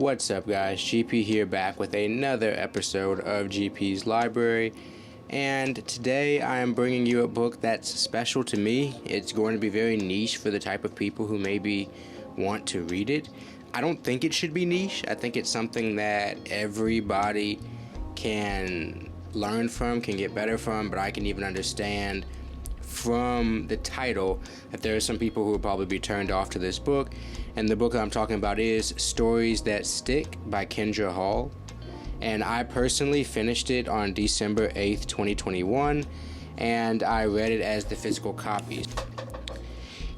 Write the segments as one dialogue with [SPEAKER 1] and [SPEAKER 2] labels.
[SPEAKER 1] What's up, guys? GP here, back with another episode of GP's Library, and today I am bringing you a book that's special to me. It's going to be very niche for the type of people who maybe want to read it. I don't think it should be niche. I think it's something that everybody can learn from, can get better from, but I can even understand from the title that there are some people who will probably be turned off to this book. And the book that I'm talking about is Stories That Stick by Kindra Hall. And I personally finished it on December 8th, 2021, and I read it as the physical copy.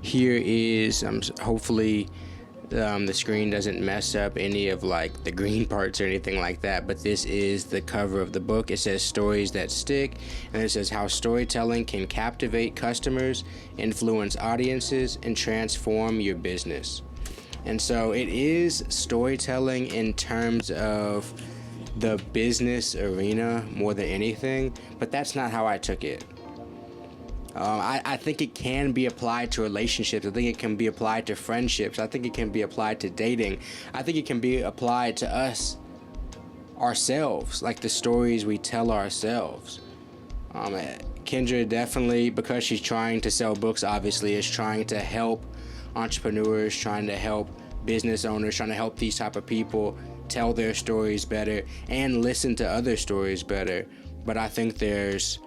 [SPEAKER 1] Here is, hopefully the screen doesn't mess up any of like the green parts or anything like that, but this is the cover of the book. It says Stories That Stick, and it says how storytelling can captivate customers, influence audiences, and transform your business. And so it is storytelling in terms of the business arena more than anything, but that's not how I took it. I think it can be applied to relationships. I think it can be applied to friendships. I think it can be applied to dating. I think it can be applied to us, ourselves, like the stories we tell ourselves. Kindra definitely, because she's trying to sell books, obviously, is trying to help entrepreneurs, trying to help business owners, trying to help these type of people tell their stories better and listen to other stories better. But I think there's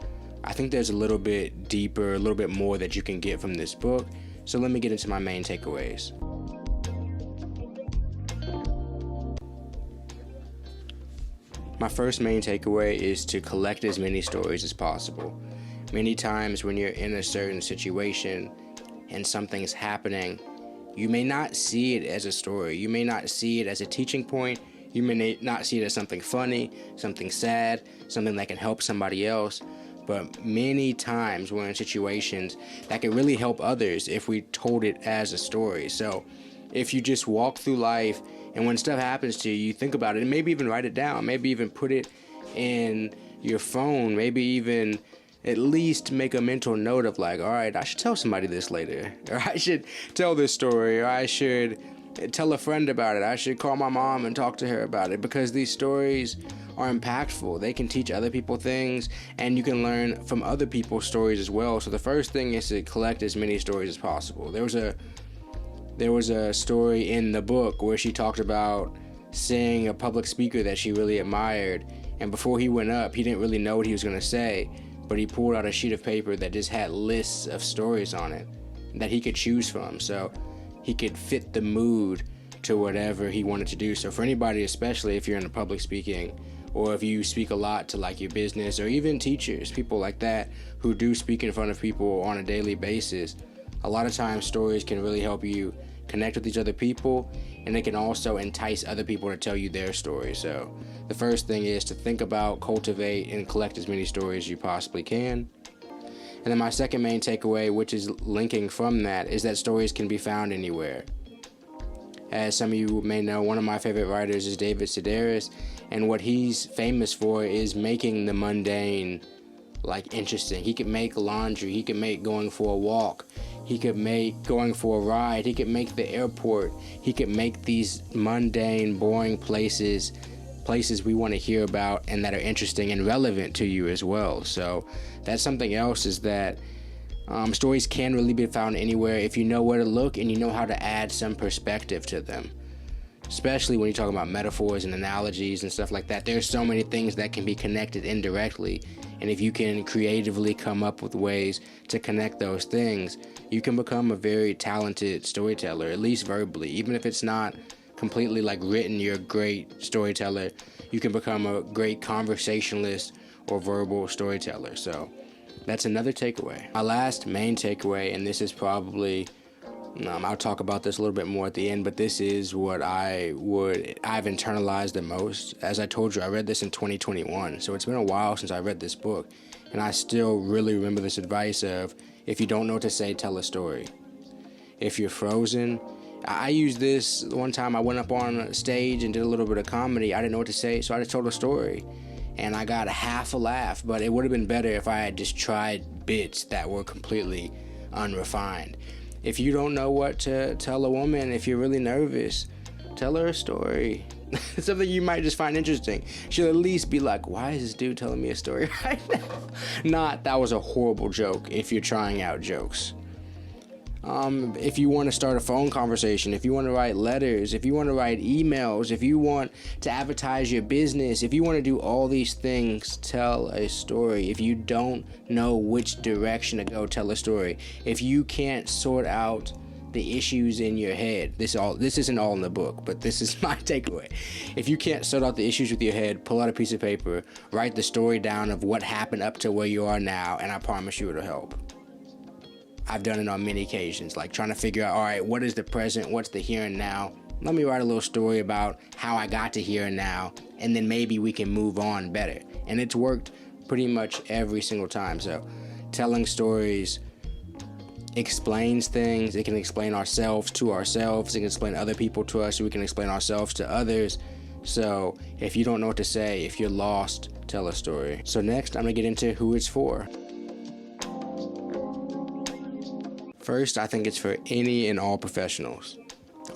[SPEAKER 1] a little bit deeper, a little bit more that you can get from this book. So let me get into my main takeaways. My first main takeaway is to collect as many stories as possible. Many times when you're in a certain situation and something's happening, you may not see it as a story. You may not see it as a teaching point. You may not see it as something funny, something sad, something that can help somebody else. But many times we're in situations that can really help others if we told it as a story. So if you just walk through life and when stuff happens to you, you think about it and maybe even write it down, maybe even put it in your phone, maybe even at least make a mental note of like, all right, I should tell somebody this later, or I should tell this story, or I should tell a friend about it. I should call my mom and talk to her about it, because these stories are impactful. They can teach other people things, and you can learn from other people's stories as well. So the first thing is to collect as many stories as possible. There was a story in the book where she talked about seeing a public speaker that she really admired, and before he went up, he didn't really know what he was going to say, but he pulled out a sheet of paper that just had lists of stories on it that he could choose from, so he could fit the mood to whatever he wanted to do. So for anybody, especially if you're in the public speaking, or if you speak a lot to like your business, or even teachers, people like that who do speak in front of people on a daily basis, a lot of times stories can really help you connect with these other people, and they can also entice other people to tell you their story. So the first thing is to think about, cultivate, and collect as many stories as you possibly can. And then my second main takeaway, which is linking from that, is that stories can be found anywhere. As some of you may know, one of my favorite writers is David Sedaris, and what he's famous for is making the mundane like interesting. He could make laundry, he could make going for a walk, he could make going for a ride, he could make the airport, he could make these mundane, boring places we want to hear about and that are interesting and relevant to you as well. So that's something else, is that stories can really be found anywhere if you know where to look and you know how to add some perspective to them. Especially when you talk about metaphors and analogies and stuff like that. There's so many things that can be connected indirectly, and if you can creatively come up with ways to connect those things, you can become a very talented storyteller, at least verbally. Even if it's not completely like written, you're a great storyteller. You can become a great conversationalist or verbal storyteller. So that's another takeaway. My last main takeaway, and this is probably, I'll talk about this a little bit more at the end, but this is what I've internalized the most. As I told you, I read this in 2021, so it's been a while since I read this book, and I still really remember this advice of, if you don't know what to say, tell a story. If you're frozen, I used this one time. I went up on stage and did a little bit of comedy. I didn't know what to say, so I just told a story, and I got half a laugh, but it would have been better if I had just tried bits that were completely unrefined. If you don't know what to tell a woman, if you're really nervous, tell her a story. something you might just find interesting. She'll at least be like, why is this dude telling me a story right now? Not, that was a horrible joke if you're trying out jokes. If you want to start a phone conversation, if you want to write letters, if you want to write emails, if you want to advertise your business, if you want to do all these things, tell a story. If you don't know which direction to go, tell a story. If you can't sort out the issues in your head, this isn't all in the book, but this is my takeaway. If you can't sort out the issues with your head, pull out a piece of paper, write the story down of what happened up to where you are now, and I promise you it'll help. I've done it on many occasions, like trying to figure out, all right, what is the present, what's the here and now? Let me write a little story about how I got to here and now, and then maybe we can move on better. And it's worked pretty much every single time. So telling stories explains things. It can explain ourselves to ourselves. It can explain other people to us, so we can explain ourselves to others. So if you don't know what to say, if you're lost, tell a story. So next, I'm gonna get into who it's for. First, I think it's for any and all professionals.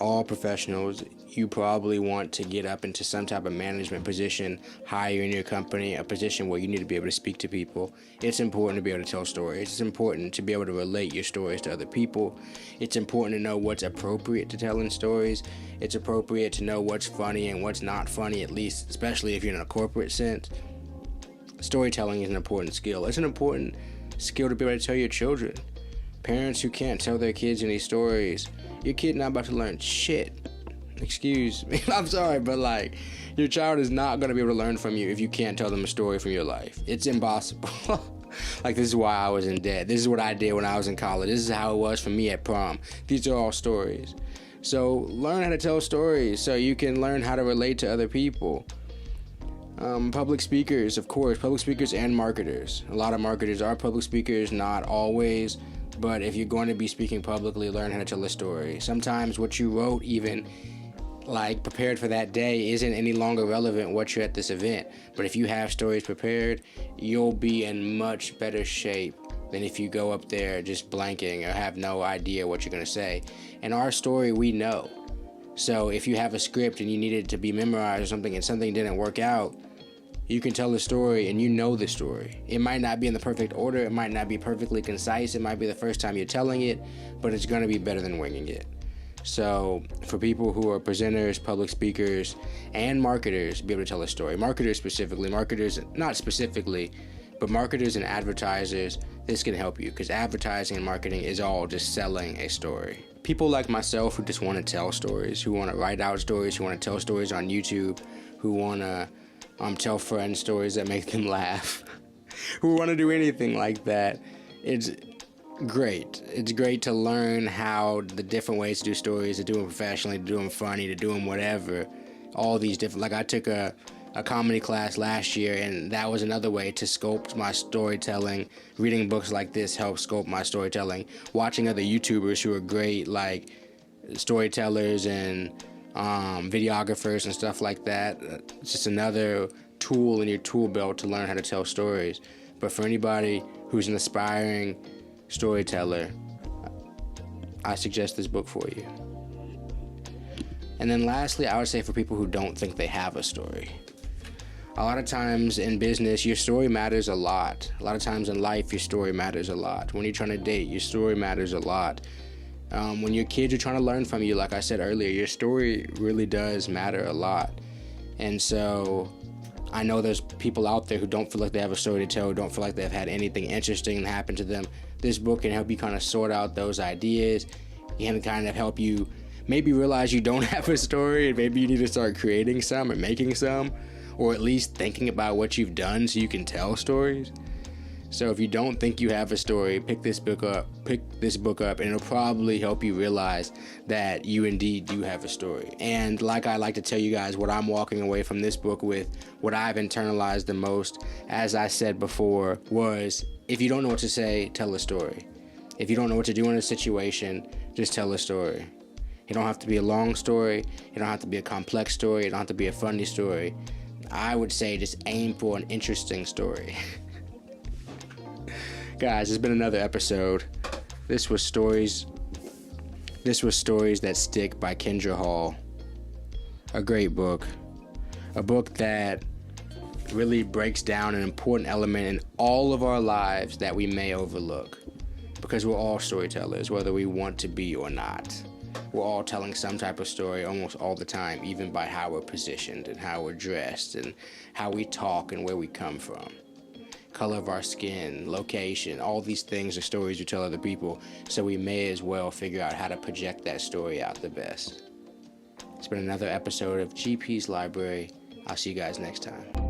[SPEAKER 1] All professionals, you probably want to get up into some type of management position, higher in your company, a position where you need to be able to speak to people. It's important to be able to tell stories. It's important to be able to relate your stories to other people. It's important to know what's appropriate to tell in stories. It's appropriate to know what's funny and what's not funny, at least, especially if you're in a corporate sense. Storytelling is an important skill. It's an important skill to be able to tell your children. Parents who can't tell their kids any stories, your kid not about to learn shit. Excuse me, I'm sorry, but like, your child is not going to be able to learn from you if you can't tell them a story from your life. It's impossible. Like, this is why I was in debt. This is what I did when I was in college. This is how it was for me at prom. These are all stories. So learn how to tell stories so you can learn how to relate to other people. Public speakers, of course, public speakers and marketers. A lot of marketers are public speakers, not always. But if you're going to be speaking publicly, learn how to tell a story. Sometimes what you wrote, even like prepared for that day, isn't any longer relevant once you're at this event. But if you have stories prepared, you'll be in much better shape than if you go up there just blanking or have no idea what you're going to say. And our story, we know. So if you have a script and you need it to be memorized or something and something didn't work out, you can tell the story and you know the story. It might not be in the perfect order. It might not be perfectly concise. It might be the first time you're telling it, but it's going to be better than winging it. So for people who are presenters, public speakers, and marketers, be able to tell a story. Marketers specifically, marketers, not specifically, but marketers and advertisers, this can help you because advertising and marketing is all just selling a story. People like myself who just want to tell stories, who want to write out stories, who want to tell stories on YouTube, who want to tell friends stories that make them laugh, who want to do anything like that. It's great. It's great to learn how the different ways to do stories, to do them professionally, to do them funny, to do them whatever. All these different, like I took a comedy class last year, and that was another way to sculpt my storytelling. Reading books like this helps sculpt my storytelling. Watching other YouTubers who are great, like storytellers and videographers and stuff like that. It's just another tool in your tool belt to learn how to tell stories. But for anybody who's an aspiring storyteller, I suggest this book for you. And then lastly, I would say for people who don't think they have a story. A lot of times in business, your story matters a lot. A lot of times in life, your story matters a lot. When you're trying to date, your story matters a lot. When your kids are trying to learn from you, like I said earlier, your story really does matter a lot. And so I know there's people out there who don't feel like they have a story to tell, who don't feel like they've had anything interesting happen to them. This book can help you kind of sort out those ideas. It can kind of help you maybe realize you don't have a story and maybe you need to start creating some or making some, or at least thinking about what you've done so you can tell stories. So if you don't think you have a story, pick this book up, and it'll probably help you realize that you indeed do have a story. And like I like to tell you guys, what I'm walking away from this book with, what I've internalized the most, as I said before, was if you don't know what to say, tell a story. If you don't know what to do in a situation, just tell a story. It don't have to be a long story. It don't have to be a complex story. It don't have to be a funny story. I would say just aim for an interesting story. Guys, it's been another episode. This was Stories That Stick by Kindra Hall. A great book. A book that really breaks down an important element in all of our lives that we may overlook. Because we're all storytellers, whether we want to be or not. We're all telling some type of story almost all the time, even by how we're positioned and how we're dressed and how we talk and where we come from. Color of our skin, location, all these things are stories we tell other people, so we may as well figure out how to project that story out the best. It's been another episode of GP's Library. I'll see you guys next time.